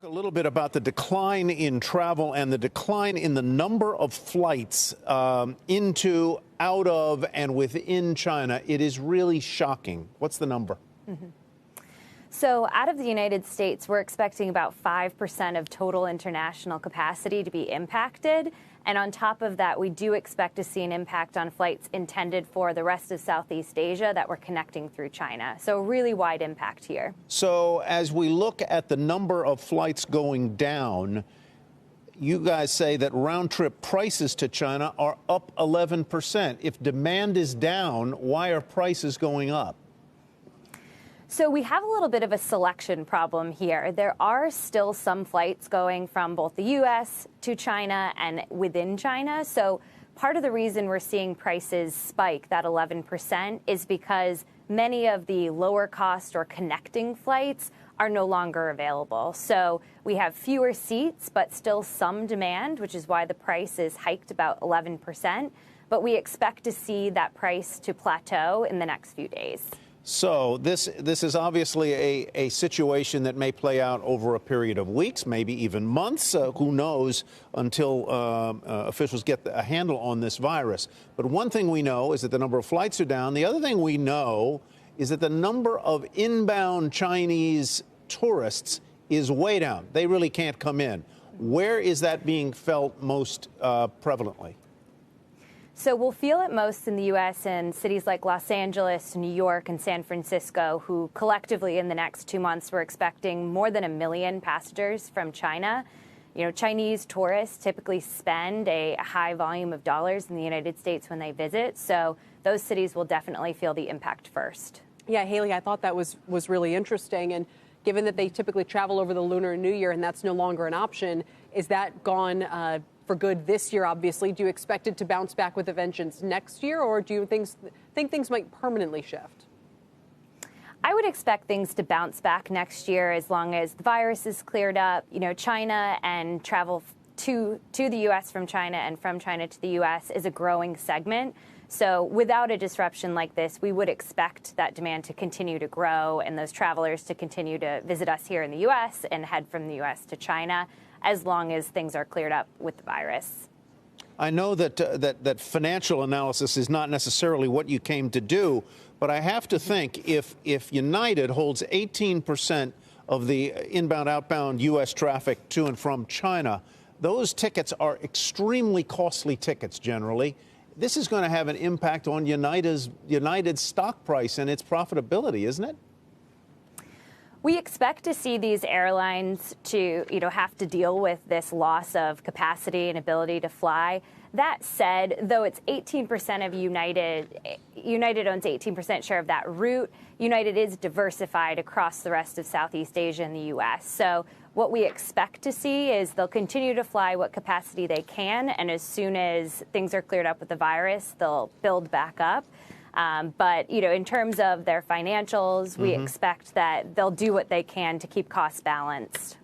A little bit about the decline in travel and the decline in the number of flights into, out of, and within China. It is really shocking. What's the number? So out of the United States, we're expecting about 5% of total international capacity to be impacted. And on top of that, we do expect to see an impact on flights intended for the rest of Southeast Asia that we're connecting through China. So a really wide impact here. So as we look at the number of flights going down, you guys say that round-trip prices to China are up 11%. If demand is down, why are prices going up? So we have a little bit of a selection problem here. There are still some flights going from both the U.S. to China and within China. So part of the reason we're seeing prices spike, that 11%, is because many of the lower cost or connecting flights are no longer available. So we have fewer seats, but still some demand, which is why the price is hiked about 11%. But we expect to see that price to plateau in the next few days. So this is obviously a situation that may play out over a period of weeks, maybe even months. Who knows, until officials get a handle on this virus. But one thing we know is that the number of flights are down. The other thing we know is that the number of inbound Chinese tourists is way down. They really can't come in. Where is that being felt most prevalently? So we'll feel it most in the U.S. and cities like Los Angeles, New York, and San Francisco, who collectively in the next 2 months we're expecting more than 1 million passengers from China. You know, Chinese tourists typically spend a high volume of dollars in the United States when they visit. So those cities will definitely feel the impact first. Yeah, Haley, I thought that was really interesting. And given that they typically travel over the Lunar New Year and that's no longer an option, is that gone for good this year, obviously? Do you expect it to bounce back with a vengeance next year, or do you think things might permanently shift? I would expect things to bounce back next year as long as the virus is cleared up. You know, China and travel to the U.S. from China and from China to the U.S. is a growing segment. So without a disruption like this, we would expect that demand to continue to grow and those travelers to continue to visit us here in the U.S. and head from the U.S. to China, as long as things are cleared up with the virus. I know that financial analysis is not necessarily what you came to do, but I have to think if United holds 18% of the inbound, outbound U.S. traffic to and from China, those tickets are extremely costly tickets generally. This is going to have an impact on United's stock price and its profitability, isn't it? We expect to see these airlines to, have to deal with this loss of capacity and ability to fly. That said, though it's 18% of United owns 18% share of that route. United is diversified across the rest of Southeast Asia and the U.S. So what we expect to see is they'll continue to fly what capacity they can, and as soon as things are cleared up with the virus, they'll build back up. But, in terms of their financials, we expect that they'll do what they can to keep costs balanced.